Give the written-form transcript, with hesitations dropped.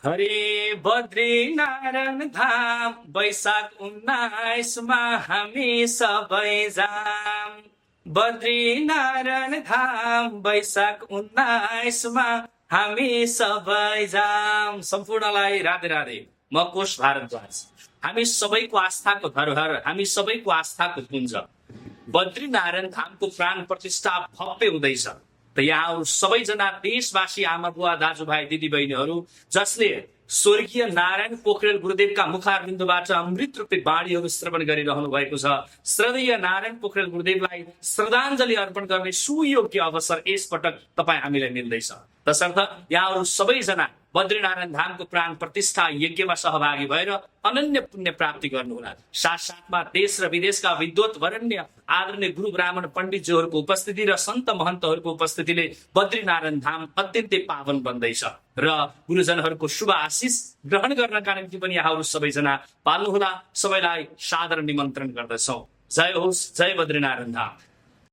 हरे बद्रीनारायण धाम वैशाख 19 हामी सबै जाम। बद्रीनारायण धाम वैशाख 19 हामी सबै जाम। सम्पूर्णलाई राधे राधे। म कोश भारद्वाज। हामी सबैको आस्थाको धरोहर, हामी सबैको आस्थाको पुञ्ज बद्रीनारायण धामको प्राण प्रतिष्ठा भव्य हुँदैछ। त यहाँहरू सबैजना देशवासी आमा बुवा दाजुभाइ दिदीबहिनीहरू जसले स्वर्गीय नारायण पोखरेल गुरुदेवका मुखारबिन्दुबाट अमृत रूपी बाणीहरू श्रवण गरिरहनु भएको छ, श्रद्धेय नारायण पोखरेल गुरुदेवलाई श्रद्धाञ्जली अर्पण गर्ने सुयोग्य अवसर यसपटक तपाईँ हामीलाई मिल्दैछ। तसर्थ यहाँहरू सबैजना बद्रीनारायण धामको प्राण प्रतिष्ठा यज्ञमा सहभागी भएर अनन्य पुण्य प्राप्ति गर्नुहोला। साथसाथमा देश र विदेशका विद्वत वरण्य आदरणीय गुरु ब्राह्मण पण्डितज्यूहरूको उपस्थिति र सन्त महन्तहरूको उपस्थितिले बद्रीनारायण धाम अत्यन्तै पावन बन्दैछ र गुरुजनहरूको शुभ आशिष ग्रहण गर्नका निम्ति पनि यहाँहरू सबैजना पाल्नुहोला। सबैलाई सादर निमन्त्रण गर्दछौँ। जय होस्, जय बद्रीनारायण धाम।